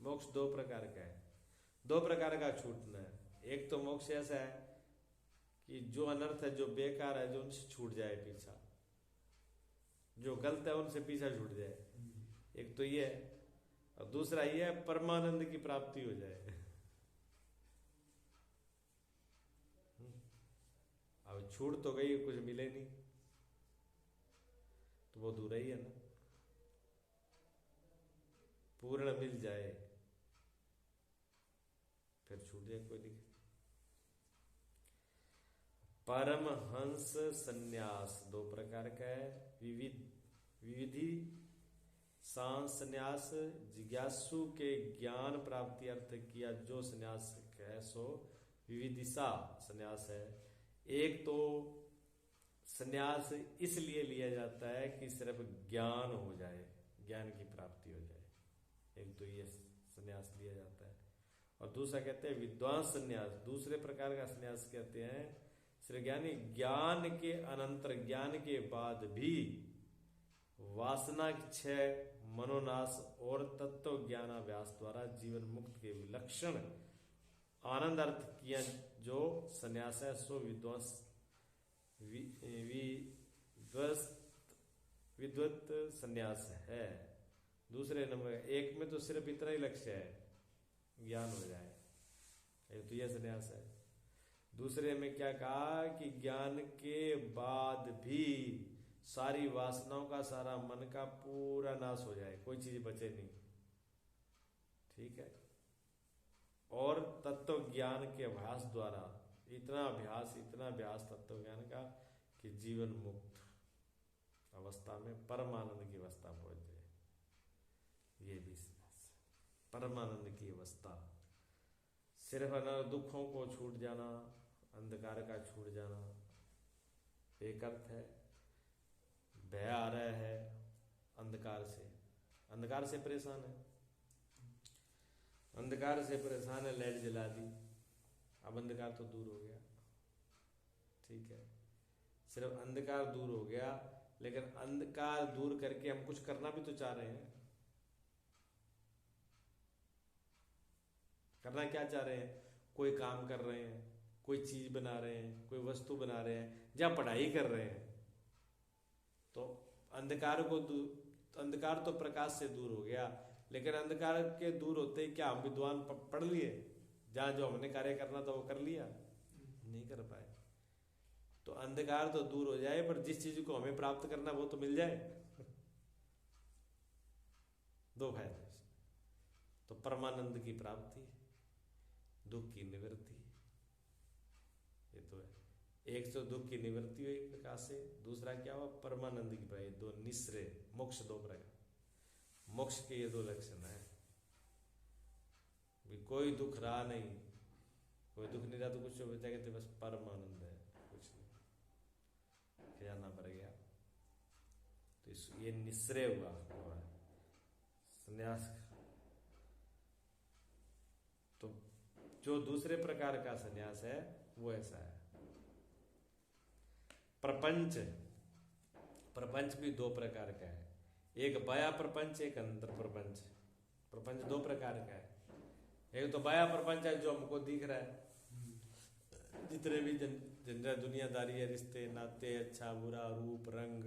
मोक्ष दो प्रकार का है, दो प्रकार का छूटना है। एक तो मोक्ष ऐसा है कि जो अनर्थ है, जो बेकार है, जो उनसे छूट जाए पीछा, जो गलत है उनसे पीछा छूट जाए, एक तो ये है। और दूसरा ये है परमानंद की प्राप्ति हो जाए। अब छूट तो गई, कुछ मिले नहीं, तो वो दूर ही है ना। पूर्ण मिल जाए फिर छूट जाए, कोई नहीं। परमहंस संन्यास दो प्रकार का है। विविधि संन्यास जिज्ञासु के ज्ञान प्राप्ति अर्थ किया जो संन्यास है सो विविदिशा संन्यास है। एक तो संन्यास इसलिए लिया जाता है कि सिर्फ ज्ञान हो जाए, ज्ञान की प्राप्ति हो जाए, एक तो ये संन्यास लिया जाता है। और दूसरा कहते हैं विद्वान संन्यास, दूसरे प्रकार का संन्यास कहते हैं श्री ज्ञानी ज्ञान के अनंतर, ज्ञान के बाद भी वासना क्षय, मनोनाश और तत्व ज्ञानाभ्यास द्वारा जीवन मुक्त के विलक्षण आनंद अर्थ किया जो संन्यास है सो विद्वत संन्यास है। दूसरे नंबर, एक में तो सिर्फ इतना ही लक्ष्य है ज्ञान हो जाए, एक तो यह संन्यास है। दूसरे में क्या कहा कि ज्ञान के बाद भी सारी वासनाओं का, सारा मन का पूरा नाश हो जाए, कोई चीज बचे नहीं, ठीक है। और तत्व ज्ञान के अभ्यास द्वारा इतना अभ्यास तत्व ज्ञान का कि जीवन मुक्त अवस्था में परमानंद की अवस्था पहुंच जाए। ये भी परमानंद की अवस्था, सिर्फ दुखों को छूट जाना, अंधकार का छूट जाना, एक अर्थ है। भय आ रहा है अंधकार से परेशान है, अंधकार से परेशान है, लाइट जला दी, अब अंधकार तो दूर हो गया, ठीक है। सिर्फ अंधकार दूर हो गया, लेकिन अंधकार दूर करके हम कुछ करना भी तो चाह रहे हैं। करना क्या चाह रहे हैं? कोई काम कर रहे हैं, कोई चीज बना रहे हैं, कोई वस्तु बना रहे हैं, या पढ़ाई कर रहे हैं। तो अंधकार तो प्रकाश से दूर हो गया, लेकिन अंधकार के दूर होते ही क्या हम विद्वान पढ़ लिए? जहां जो हमने कार्य करना था वो कर लिया? नहीं कर पाए। तो अंधकार तो दूर हो जाए, पर जिस चीज को हमें प्राप्त करना वो तो मिल जाए। दो फायदे, तो परमानंद की प्राप्ति, दुख की निवृत्ति, ये तो है। एक तो दुख की निवृत्ति हुई प्रकार से, दूसरा क्या हुआ? परमानंद की प्राप्ति। दो निश्चय मोक्ष, दो प्रकार मोक्ष के ये दो लक्षण है। कोई दुख रहा नहीं, कोई दुख नहीं रहा तो कुछ बचा कहते बस परमानंद है, कुछ नहीं, खजाना भर गया। तो ये निश्चय हुआ संन्यास। तो जो दूसरे प्रकार का संन्यास है वो ऐसा है। प्रपंच भी दो प्रकार का है, एक बाह्य प्रपंच, एक अंतर प्रपंच। प्रपंच दो प्रकार का है। एक तो बाह्य प्रपंच है जो हमको दिख रहा है, जितने भी दुनियादारी है, रिश्ते नाते, अच्छा बुरा, रूप रंग,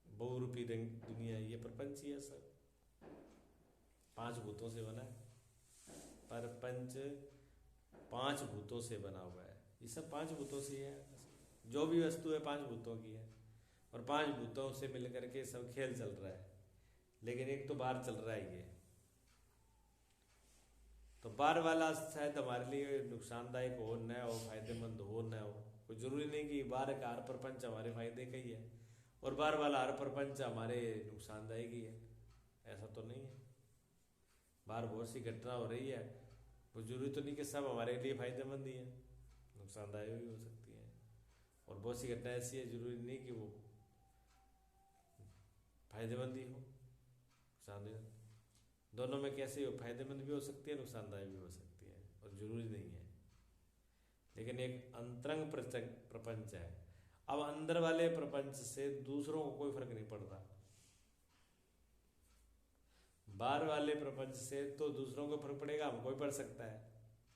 बहुरूपी दुनिया, ये प्रपंच ही है सब। पांच भूतों से बना है प्रपंच, पांच भूतों से बना हुआ है। ये सब पांच भूतों से है, जो भी वस्तु है पांच भूतों की है, और पांच भूतों से मिलकर के सब खेल चल रहा है। लेकिन एक तो बाहर चल रहा है, ये तो बाहर वाला शायद हमारे लिए नुकसानदायक हो न हो, फायदेमंद हो न हो। कोई जरूरी नहीं कि बाहर का हर प्रपंच हमारे फायदे का ही है और बाहर वाला हर प्रपंच हमारे नुकसानदायक ही है, ऐसा तो नहीं है। बाहर बहुत सी घटना हो रही है, वो जरूरी तो नहीं कि सब हमारे लिए फायदेमंद ही है, नुकसानदायक भी हो सकती है। और बहुत सी घटना ऐसी है, जरूरी नहीं कि वो फायदेमंद ही हो, नुकसानदायक। दोनों में कैसे हो, फायदेमंद भी हो सकती है, नुकसानदायक भी हो सकती है, और जरूरी नहीं है। लेकिन एक अंतरंग प्रपंच है। अब अंदर वाले प्रपंच से दूसरों को कोई फर्क नहीं पड़ता, बाहर वाले प्रपंच से तो दूसरों को फर्क पड़ेगा, हमको ही पड़ सकता है,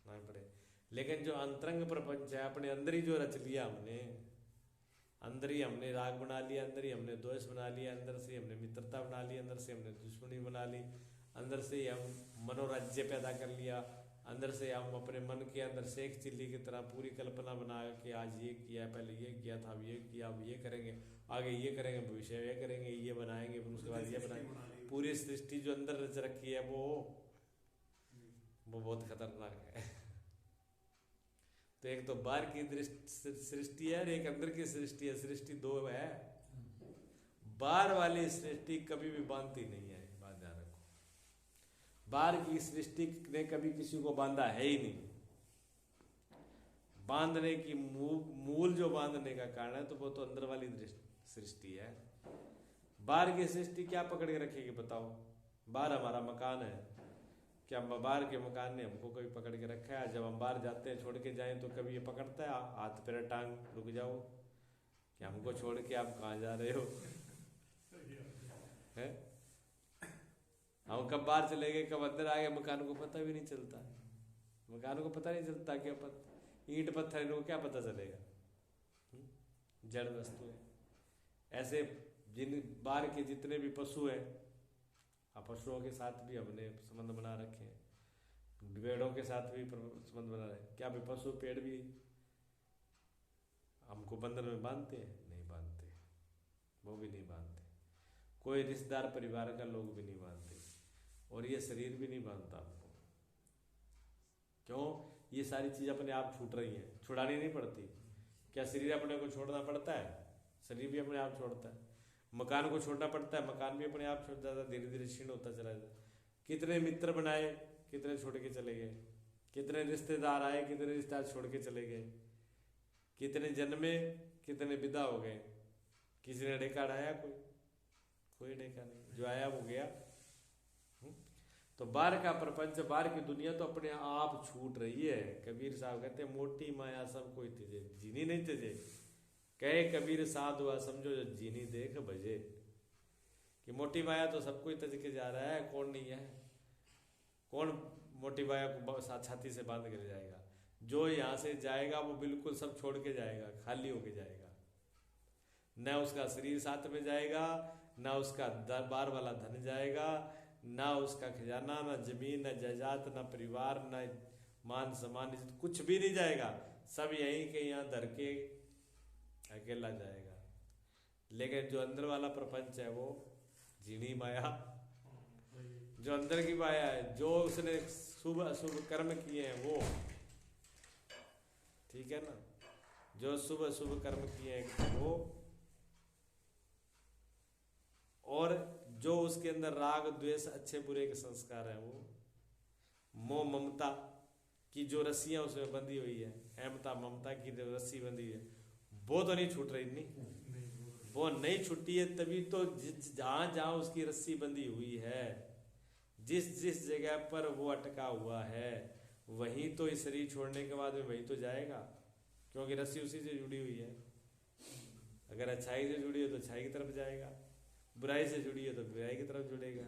ना पड़े। लेकिन जो अंतरंग प्रपंच है, अपने अंदर ही जो रच लिया हमने, अंदर ही हमने राग बना लिया, अंदर ही हमने द्वेष बना लिया, अंदर से हमने मित्रता बना ली, अंदर से हमने दुश्मनी बना ली, अंदर से हम मनोराज्य पैदा कर लिया, अंदर से हम अपने मन के अंदर से एक चिल्ली की तरह पूरी कल्पना बना के आज ये किया, पहले ये किया था, अब ये किया, अब ये करेंगे, आगे ये करेंगे, भविष्य ये करेंगे, ये बनाएंगे, फिर उसके बाद ये बनाएंगे। पूरी सृष्टि जो अंदर रच रखी है वो बहुत खतरनाक है। तो एक तो बाहर की सृष्टि है और एक अंदर की सृष्टि है, सृष्टि दो है। बाहर वाली सृष्टि कभी भी बांधती नहीं है, बात ध्यान रखो। बाहर की सृष्टि ने कभी किसी को बांधा है ही नहीं। बांधने की मूल जो बांधने का कारण है तो वो तो अंदर वाली सृष्टि है। बाहर की सृष्टि क्या पकड़ के रखेगी बताओ? बाहर हमारा मकान है, क्या बाहर के मकान ने हमको कभी पकड़ के रखा है? जब हम बाहर जाते हैं छोड़ के जाएं तो कभी ये पकड़ता है हाथ पैर टांग रुक जाओ, क्या हमको छोड़ के आप कहाँ जा रहे हो? है? हम कब बाहर चले गए कब अंदर आ गए मकान को पता भी नहीं चलता। मकान को पता नहीं चलता क्या ईंट पत्थर इनको क्या पता चलेगा? जड़ वस्तु है। ऐसे जिन बाहर के जितने भी पशु हैं, पशुओं के साथ भी हमने संबंध बना रखे हैं, पेड़ों के साथ भी संबंध बना रहे हैं। क्या भी पशु पेड़ भी हमको बंधन में बांधते हैं? नहीं बांधते, वो भी नहीं बांधते। कोई रिश्तेदार परिवार का लोग भी नहीं बांधते, और ये शरीर भी नहीं बांधता हमको। क्यों? ये सारी चीज अपने आप छूट रही हैं, छुड़ानी नहीं पड़ती। क्या शरीर अपने को छोड़ना पड़ता है? शरीर भी अपने आप छोड़ता है। मकान को छोड़ना पड़ता है, मकान भी अपने आप छोड़ जाता है, धीरे धीरे क्षीण होता चला जाता है। कितने मित्र बनाए, कितने छोड़ के चले गए, कितने रिश्तेदार आए, कितने रिश्तेदार छोड़ के चले गए, कितने जन्मे, कितने विदा हो गए। किसी ने डेका ढाया? कोई डेका नहीं, जो आया वो गया। तो बाहर का प्रपंच, बाहर की दुनिया तो अपने आप छूट रही है। कबीर साहब कहते हैं मोटी माया सब कोई तेजे, जीनी नहीं तेजे। कहे कबीर साधु समझो जो जीनी देख भजे। कि मोटी माया तो सब कोई तज के जा रहा है, कौन नहीं है? कौन मोटी माया को छाती से बांध कर जाएगा? जो यहाँ से जाएगा वो बिल्कुल सब छोड़ के जाएगा, खाली होके जाएगा। न उसका शरीर साथ में जाएगा, न उसका दरबार वाला धन जाएगा, ना उसका खजाना, ना जमीन, ना जायदाद, ना परिवार, ना मान सम्मान, कुछ भी नहीं जाएगा। सब यहीं के यहाँ धर के अकेला जाएगा। लेकिन जो अंदर वाला प्रपंच है वो जीनी माया, जो अंदर की माया है, जो उसने शुभ अशुभ कर्म किए हैं वो, ठीक है ना, जो शुभ अशुभ कर्म किए हैं वो, और जो उसके अंदर राग द्वेष अच्छे बुरे के संस्कार हैं वो, मोह ममता की जो रस्सियां उसमें बंधी हुई है, अहमता ममता की जो रस्सी बंधी है वो तो नहीं छूट रही। नहीं, वो नहीं छूटी है तभी तो जहां जहां उसकी रस्सी बंधी हुई है, जिस जिस जगह पर वो अटका हुआ है, वहीं तो इस शरीर छोड़ने के बाद में वहीं तो जाएगा, क्योंकि रस्सी उसी से जुड़ी हुई है। अगर अच्छाई से जुड़ी है तो अच्छाई की तरफ जाएगा, बुराई से जुड़ी है तो बुराई की तरफ जुड़ेगा।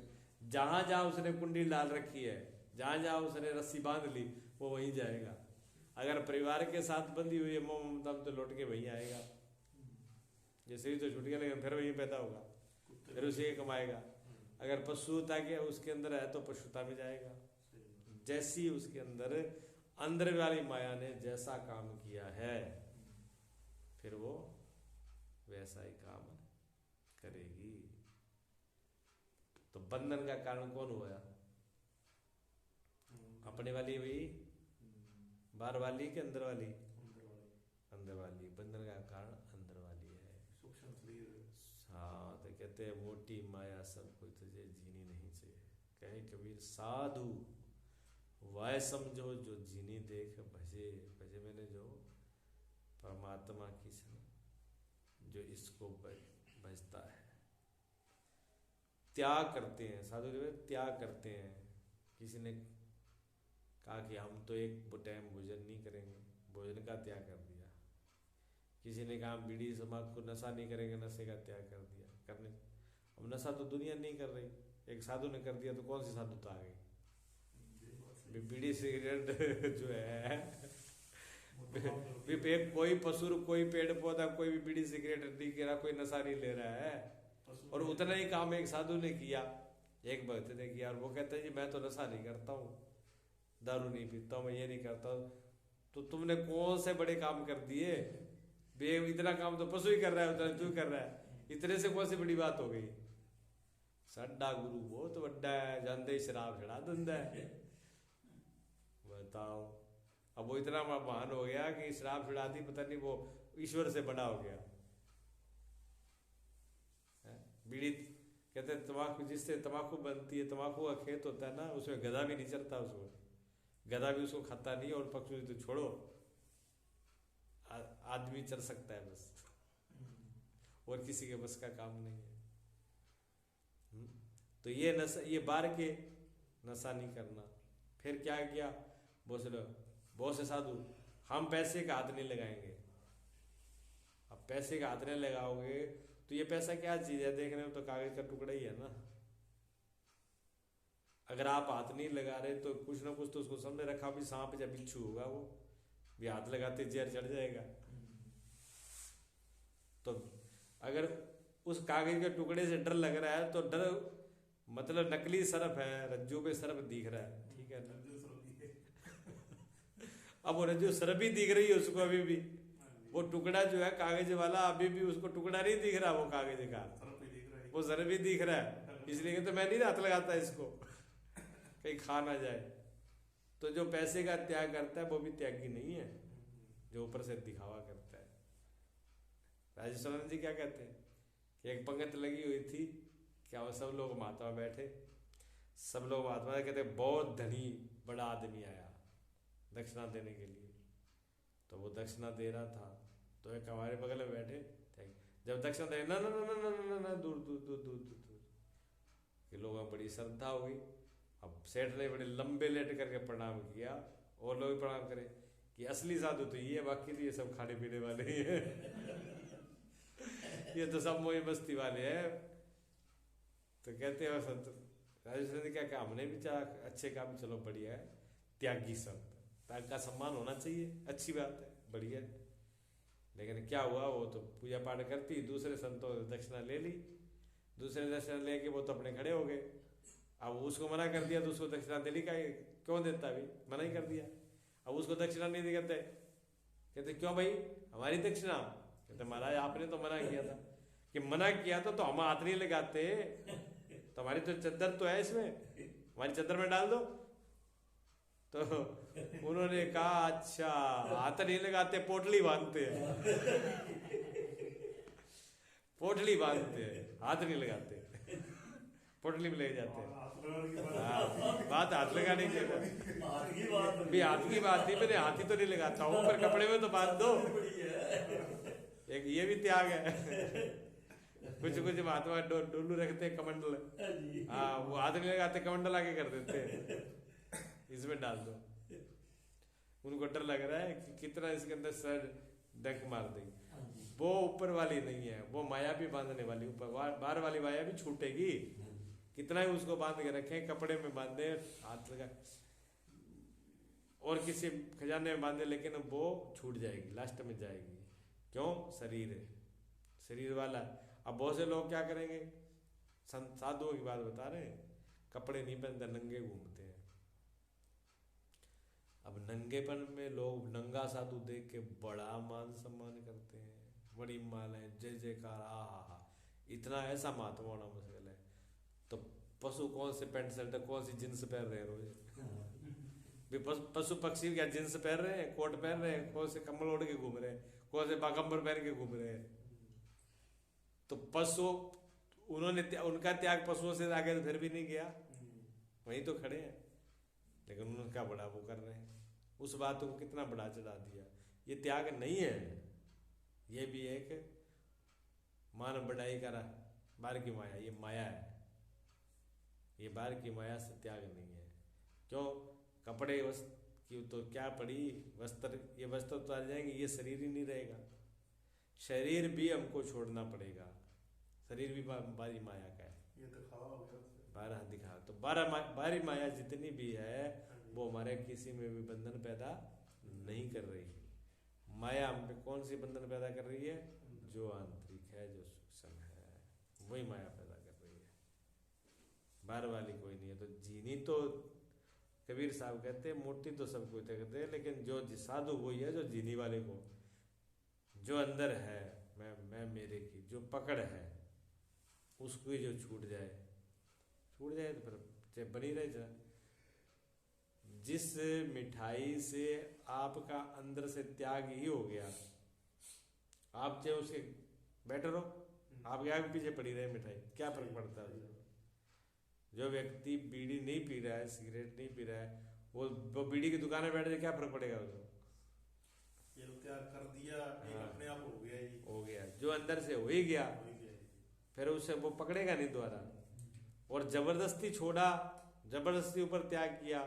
जहां जहां उसने कुंडी डाल रखी है, जहां जहां उसने रस्सी बांध ली, वो वहीं जाएगा। अगर परिवार के साथ बंधी हुई है मोह ममता तो लौट के वहीं आएगा। ये शरीर तो छूट गया लेकिन फिर वहीं पैदा होगा, फिर उसी के कमाएगा। अगर पशुता के उसके अंदर है तो पशुता में जाएगा। जैसी उसके अंदर वाली माया ने जैसा काम किया है फिर वो वैसा ही काम करेगी। तो बंधन का कारण कौन हुआ? अपने वाली हुई, बाहर वाली के अंदर वाली? अंदर वाली। बंधन का कारण अंदर वाली है। हाँ, तो कहते हैं मोटी माया सब कोई तुझे जीनी नहीं चाहिए। कहे कबीर साधु वह समझो जो जीनी देख भजे। भजे मैंने जो परमात्मा की जो इसको भजता है, त्याग करते हैं। साधु जो है त्याग करते हैं। किसी ने कहा कि हम तो एक टाइम भोजन नहीं करेंगे, भोजन का त्याग कर दिया। किसी ने कहा हम बीड़ी तंबाकू नशा नहीं करेंगे, नशे का त्याग कर दिया। अब नशा तो दुनिया नहीं कर रही, एक साधु ने कर दिया तो कौन सी साधुता आ गई? बीड़ी सिगरेट जो है कोई पशु, कोई पेड़ पौधा, कोई भी बीड़ी सिगरेट नहीं ले रहा, कोई नशा नहीं ले रहा है। और उतना ही काम एक साधु ने किया, एक भक्त ने किया, और वो कहता है जी मैं तो नशा नहीं करता हूँ, दारू नहीं पीता हूँ, मैं ये नहीं करता हूँ। तो तुमने कौन से बड़े काम कर दिए? इतना काम तो पशु ही कर रहा है, उतना तू कर रहा है, इतने से कौन सी बड़ी बात हो गई? साडा गुरु बहुत बड़ा है, जानते ही शराब चढ़ा देता है। बताओ, अब वो इतना महान हो गया कि शराब चढ़ा दी, पता नहीं वो ईश्वर से बड़ा हो गया। बीड़ी कहते हैं तम्बाकू, जिससे तम्बाकू बनती है, तम्बाकू का खेत होता है ना, उसमें गधा भी नहीं चढ़ता, उसको गधा भी उसको खाता नहीं, और पक्षी तो छोड़ो, आदमी चढ़ सकता है बस, और किसी के बस का काम नहीं है। तो ये नशा, ये बार के नशा नहीं करना। फिर क्या किया? बहुत से साधु, हम पैसे का हाथ नहीं लगाएंगे। अब पैसे का हाथ नहीं लगाओगे तो ये पैसा क्या चीज है? देखने में तो कागज का टुकड़ा ही है ना। अगर आप हाथ नहीं लगा रहे तो कुछ ना कुछ तो उसको सामने रखा, भी सांप या बिच्छू होगा, वो भी हाथ लगाते जहर चढ़ जाएगा। तो अगर उस कागज के टुकड़े से डर लग रहा है तो डर मतलब नकली सर्प है, रज्जू पे सर्प दिख रहा है, ठीक है ना? अब वो रज्जू सर्प ही दिख रही है उसको, अभी भी वो टुकड़ा जो है कागज वाला, अभी भी उसको टुकड़ा नहीं दिख रहा, वो कागज का वो सर्प ही दिख रहा है। इसलिए तो मैं नहीं हाथ लगाता इसको, कहीं खा ना जाए। तो जो पैसे का त्याग करता है वो भी त्यागी नहीं है, जो ऊपर से दिखावा करता है। राजेश्वरानंद जी क्या कहते हैं कि एक पंगत लगी हुई थी, क्या वो सब लोग महात्मा बैठे, सब लोग महात्मा कहते बहुत धनी बड़ा आदमी आया दक्षिणा देने के लिए। तो वो दक्षिणा दे रहा था, तो एक हमारे बगल में बैठे, जब दक्षिणा दे ना ना ना ना ना ना ना दूर दूर दूर दूर दूर दूर, कि लोगों में बड़ी श्रद्धा हो गई। अब सेठ ने बड़े लंबे लेट करके प्रणाम किया, और लोग भी प्रणाम करे कि असली साधु तो ये, बाकी तो ये सब खाने पीने वाले ही है। ये तो सब मोही बस्ती वाले हैं। तो कहते हैं संत राजेश्वर ने क्या हमने भी चाह अच्छे काम, चलो बढ़िया है, त्यागी संत, त्याग का सम्मान होना चाहिए, अच्छी बात है, बढ़िया है। लेकिन क्या हुआ, वो तो पूजा पाठ करती, दूसरे संतों ने दक्षिणा ले ली, दूसरे दक्षिणा लेके वो तो अपने खड़े हो गए। अब उसको मना कर दिया तो उसको दक्षिणा दिल्ली का क्यों देता, अभी मना ही कर दिया। अब उसको दक्षिणा नहीं दी, कहते क्यों भाई हमारी दक्षिणा? कहते महाराज आपने तो मना किया था। कि मना किया था तो हम हाथ नहीं लगाते, तो हमारी तो चद्दर तो है इसमें, हमारी चद्दर में डाल दो। तो उन्होंने कहा अच्छा हाथ नहीं लगाते, पोटली बांधते हैं। पोटली बांधते हैं, हाथ नहीं लगाते, पोटली में ले जाते हैं। बात हाथ लगाने की भी हाथ की बात नहीं, मैंने हाथ ही तो नहीं लगाता हूँ, पर कपड़े में तो बांध दो। एक ये भी त्याग है। कुछ कुछ महात्मा डोलू रखते हैं कमंडल, हाँ वो हाथ नहीं लगाते, कमंडल आगे कर देते हैं, इसमें डाल दो। उनको डर लग रहा है कि कितना इसके अंदर सर डंक मार देंगे। वो ऊपर वाली नहीं है, वो माया भी बांधने वाली, ऊपर बाहर वाली माया भी छूटेगी। कितना ही उसको बांध के रखें, कपड़े में बांधे, हाथ लगा और किसी खजाने में बांधे, लेकिन वो छूट जाएगी, लास्ट में जाएगी। क्यों? शरीर है, शरीर वाला। अब बहुत से लोग क्या करेंगे, साधुओं की बात बता रहे हैं, कपड़े नहीं पहनते, नंगे घूमते हैं। अब नंगेपन में लोग नंगा साधु देख के बड़ा मान सम्मान करते हैं, बड़ी मालाएं, जय जयकार, आ हा, इतना ऐसा महात्मा होना मुश्किल है। तो पशु कौन से पैंट शर्ट, कौन सी जींस पहन रहे हैं रोज? पशु पक्षी क्या जींस पहन रहे हैं, कोट पहन रहे हैं, कौन से कम्बल ओढ़ के घूम रहे हैं, कौन से बागंबर पहन के घूम रहे हैं? तो पशु, उन्होंने उनका त्याग पशुओं से आगे तो फिर भी नहीं गया, वहीं तो खड़े हैं। लेकिन उन्होंने क्या बड़ा वो कर रहे हैं, उस बात को कितना बड़ा चढ़ा दिया। ये त्याग नहीं है, ये भी एक मान बढ़ाई करा, बाहर की माया, ये माया है, ये बाहर की माया से त्याग नहीं है। क्यों? कपड़े वस्त्र की तो क्या पड़ी, वस्त्र, ये वस्त्र तो आ जाएंगे, ये शरीर ही नहीं रहेगा। शरीर भी हमको छोड़ना पड़ेगा, शरीर भी बारी माया का है। ये तो खावा हो गया, 12 दिखा। तो 12 माया जितनी भी है वो हमारे किसी में भी बंधन पैदा नहीं कर रही है। माया हम पे कौन सी बंधन पैदा कर रही है? जो आंतरिक है, जो सूक्ष्म है, वही माया पैदा कर रही है। बाहर वाली कोई नहीं है। तो जीनी तो कबीर साहब कहते हैं मूर्ति तो सब कुछ कहते हैं, लेकिन जो साधु वही है जो जीनी वाले को, जो अंदर है मैं मेरे की जो पकड़ है उसको ही जो छूट जाए तो फिर चाहे बनी रहे जाए। जिस मिठाई से आपका अंदर से त्याग ही हो गया, आप चाहे उसके बैठे रहो, आपके आगे पीछे पड़ी रहे मिठाई, क्या फर्क पड़ता है? जो व्यक्ति बीड़ी नहीं पी रहा है, सिगरेट नहीं पी रहा है, वो बीड़ी की दुकान में बैठ जाए, क्या फर्क पड़ेगा उसको? ये क्या कर दिया, अपने आप हो गया जो अंदर से हो ही गया, फिर उससे वो पकड़ेगा नहीं दोबारा। और जबरदस्ती छोड़ा, जबरदस्ती ऊपर त्याग किया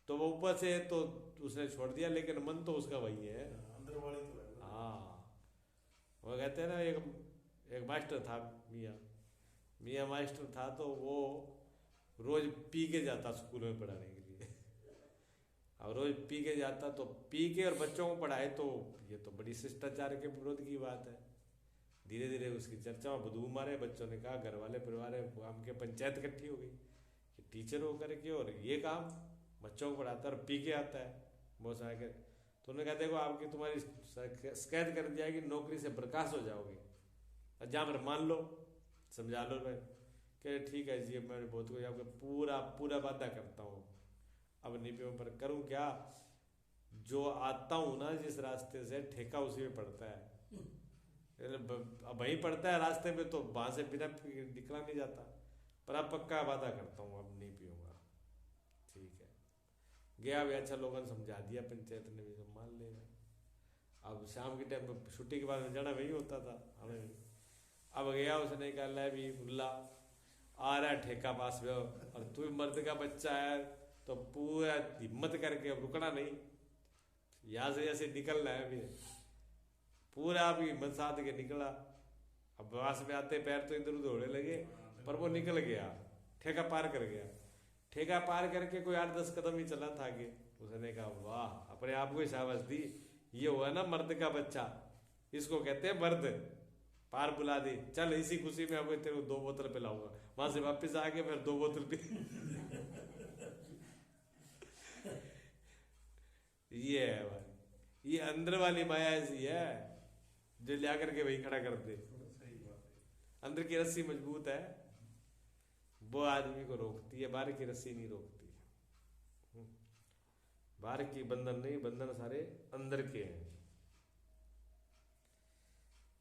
तो वो ऊपर से तो उसने छोड़ दिया, लेकिन मन तो उसका वही है, अंदर वाली तो है। हाँ, वो कहते हैं ना, एक मास्टर था, मियाँ मास्टर था, तो वो रोज पी के जाता स्कूल में पढ़ाने के लिए। अब रोज पी के जाता, तो पी के और बच्चों को पढ़ाए, तो ये तो बड़ी शिष्टाचार के विरोध की बात है। धीरे धीरे उसकी चर्चा में बदबू मारे, बच्चों ने कहा, घर वाले परिवार हम के पंचायत इकट्ठी हो गई कि टीचर होकर के और ये काम बच्चों को पढ़ाता है और पी के आता है बहुत सारे के। तो उन्होंने कहा देखो आपकी तुम्हारी शिकायत कर दिया कि नौकरी से बर्खास्त हो जाओगे, और जहाँ पर मान लो, समझा लो भाई। कह ठीक है जी, मैं बहुत कुछ आपको पूरा वादा करता हूँ, अब नहीं पीऊँ, पर करूँ क्या? जो आता हूँ ना जिस रास्ते से, ठेका उसी में पड़ता है। अब वहीं पड़ता है रास्ते में, तो वहां से बिना निकला नहीं जाता। पर अब पक्का वादा करता हूँ अब नहीं पीऊंगा। ठीक है, गया भी, अच्छा लोगों ने समझा दिया, पंचायत ने भी मान लेगा। अब शाम के टाइम पर छुट्टी के बाद में जाना वही होता था हमें। अब गया, उसने कहा ले भी मुल्ला आ रहा है ठेका पास में, और तू मर्द का बच्चा है तो पूरा हिम्मत करके, अब रुकना नहीं, यहाँ से जैसे निकलना है अभी, पूरा अभी हिम्मत साध के निकला। अब बस में आते पैर तो इधर उधर होने लगे, पर वो निकल गया, ठेका पार कर गया। ठेका पार करके कोई 8-10 कदम ही चला था आगे, उसने कहा वाह, अपने आप को ही शाबाश दी, ये हुआ ना मर्द का बच्चा, इसको कहते हैं मर्द। पार बुला दी, चल इसी खुशी में अब तेरे को 2 बोतल पिलाऊंगा। वहां से वापस आके फिर 2 बोतल पी। ये है भाई, ये अंदर वाली माया ऐसी है जो लिया करके वही खड़ा कर दे। अंदर की रस्सी मजबूत है, वो आदमी को रोकती है, बाहर की रस्सी नहीं रोकती। बाहर की बंधन नहीं, बंधन सारे अंदर के हैं।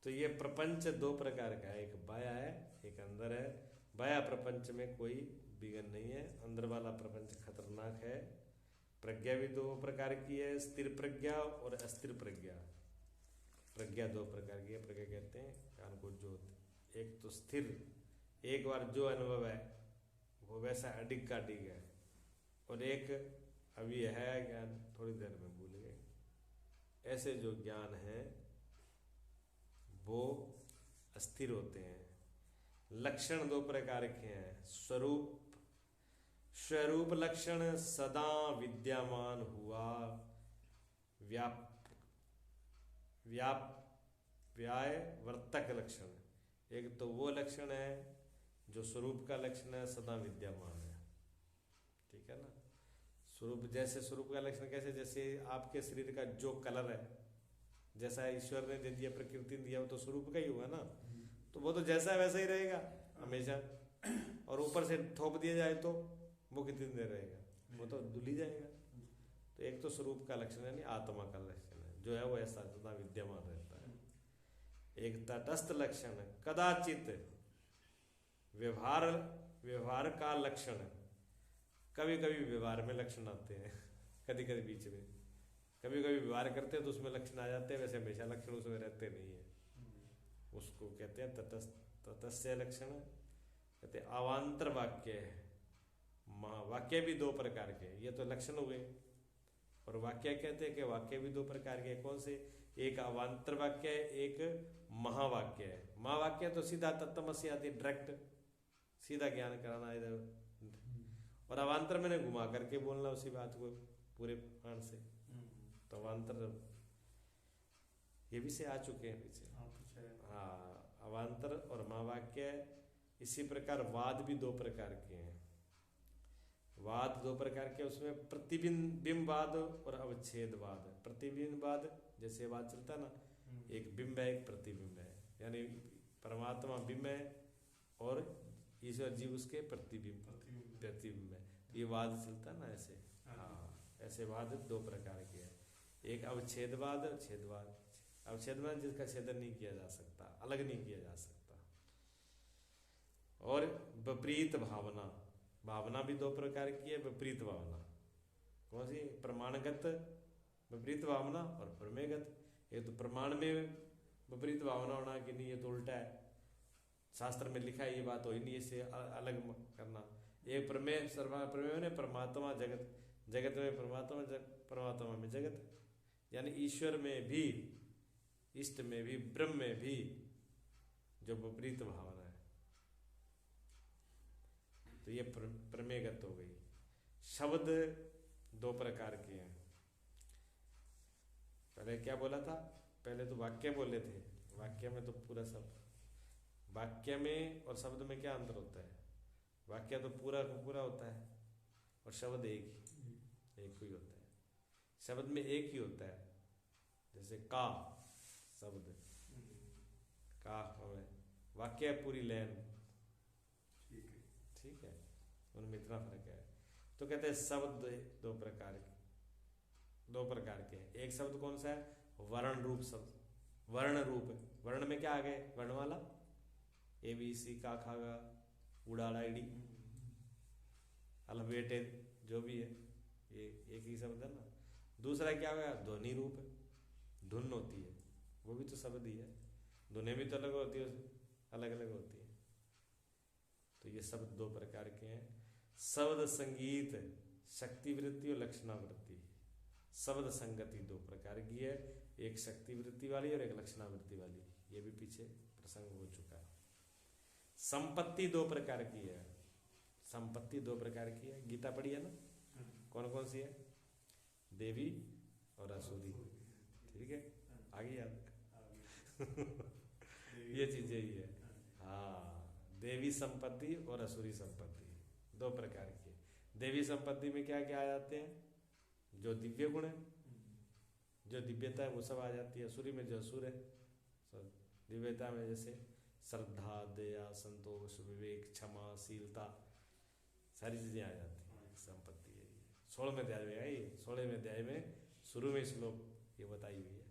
तो ये प्रपंच 2 प्रकार का है, एक बाया है, एक अंदर है। बाया प्रपंच में कोई विघन नहीं है, अंदर वाला प्रपंच खतरनाक है। प्रज्ञा भी 2 प्रकार की है, स्थिर प्रज्ञा और अस्थिर प्रज्ञा। प्रज्ञा 2 प्रकार की है। प्रज्ञा कहते हैं ज्ञान को ज्योत, एक तो स्थिर, एक बार जो अनुभव है वो वैसा अडिग का अडिग है, और एक अभी है ज्ञान, थोड़ी देर में भूल गए। ऐसे जो ज्ञान है वो अस्थिर होते हैं। लक्षण 2 प्रकार के हैं, स्वरूप लक्षण सदा विद्यमान हुआ, व्यावर्तक लक्षण। एक तो वो लक्षण है जो स्वरूप का लक्षण है, सदा विद्यमान है, ठीक है ना। स्वरूप, जैसे स्वरूप का लक्षण कैसे, जैसे आपके शरीर का जो कलर है, जैसा ईश्वर ने दे दिया, प्रकृति ने दिया, वो तो स्वरूप का ही हुआ ना, तो वो तो जैसा है वैसा ही रहेगा हमेशा। और ऊपर से थोप दिया जाए तो वो कितनी देर रहेगा, वो तो धुल ही जाएगा। तो एक तो स्वरूप का लक्षण है, आत्मा का लक्षण है, जो है वो ऐसा सदा विद्यमान रहता है। एक तटस्थ लक्षण है, कदाचित व्यवहार का लक्षण है। कभी कभी व्यवहार में लक्षण आते हैं, कभी कभी बीच में, कभी कभी व्यवहार करते हैं तो उसमें लक्षण आ जाते हैं, वैसे हमेशा लक्षण उसमें रहते नहीं है। उसको कहते हैं तटस्थ लक्षण। कहते हैं अवान्तर वाक्य है। वाक्य भी 2 प्रकार के, ये तो लक्षण हुए। और वाक्य कहते हैं कि वाक्य भी 2 प्रकार के, कौन से? एक अवान्तर वाक्य है, एक महावाक्य है। महावाक्य तो सीधा तत्वमसि आती, डायरेक्ट सीधा ज्ञान कराना इधर। और अवान्तर मैंने घुमा करके बोलना उसी बात को पूरे प्राण से। तो अवान्तर ये भी से आ चुके हैं पीछे। हाँ, अवान्तर और महावाक्य। इसी प्रकार वाद भी दो प्रकार के हैं। वाद दो प्रकार के, उसमें प्रतिबिंबवाद और अवच्छेदवाद। प्रतिबिंबवाद जैसे वाद चलता ना, एक बिंब है एक प्रतिबिंब है, यानी परमात्मा बिंब है और ईश्वर जी उसके प्रतिबिंब है। ये वाद चलता ना ऐसे। हाँ, ऐसे वाद दो प्रकार के हैं। एक अवच्छेदवाद, छेदवाद। अवच्छेदवाद जिसका छेदन नहीं किया जा सकता, अलग नहीं किया जा सकता। और विपरीत भावना। भावना भी दो प्रकार की है। विपरीत भावना कौन सी? प्रमाणगत विपरीत भावना और प्रमेयगत। ये तो प्रमाण में विपरीत भावना होना कि नहीं ये तो उल्टा है, शास्त्र में लिखा है ये बात हो ही नहीं, इससे अलग करना। एक प्रमेय, प्रमेय ने परमात्मा जगत, जगत में परमात्मा, परमात्मा में जगत, यानी ईश्वर में भी, इष्ट में भी, ब्रह्म में भी जो विपरीत भावना है, तो ये प्रमेयगत हो गई। शब्द दो प्रकार के हैं। पहले क्या बोला था? पहले तो वाक्य बोले थे। वाक्य में तो पूरा सब, वाक्य में और शब्द में क्या अंतर होता है? वाक्य तो पूरा का पूरा होता है और शब्द एक ही होता है। शब्द में एक ही होता है, जैसे का शब्द, का हमें वाक्य पूरी लाइन। ठीक है, उनमें इतना फर्क है। तो कहते हैं शब्द दो प्रकार के हैं। एक शब्द कौन सा है? वर्ण रूप शब्द। वर्ण रूप, वर्ण में क्या आ गए? वर्णमाला, ABC, का, खा, गा, उड़ाड़ा, इड़ी, अलबेटे, जो भी है, ये एक ही शब्द है ना। दूसरा क्या हो गया? ध्वनि रूप, धुन होती है, वो भी तो शब्द ही है। धुनें भी तो अलग होती है, अलग अलग होती है। तो ये शब्द दो प्रकार के हैं। शब्द संगीत, शक्ति वृत्ति और लक्षणा वृत्ति। शब्द संगति दो प्रकार की है, एक शक्ति वृत्ति वाली और एक लक्षणा वृत्ति वाली। ये भी पीछे प्रसंग हो चुका है। संपत्ति दो प्रकार की है। संपत्ति दो प्रकार की है, गीता पढ़ी है ना? कौन कौन सी है? देवी और असुरी। ठीक है, आगे याद ये चीजें ही है। हाँ, देवी संपत्ति और असुरी संपत्ति दो प्रकार की है। देवी संपत्ति में क्या क्या आ जाते हैं? जो दिव्य गुण है, जो दिव्यता है वो सब आ जाती है। असुरी में जो असुर है, दिव्यता में जैसे श्रद्धा, दया, संतोष, विवेक, क्षमा, शीलता, सारी चीजें आ जाती हैं। संपत्ति है 16वें अध्याय में, 16वें अध्याय में शुरू में श्लोक ये बताई हुई है।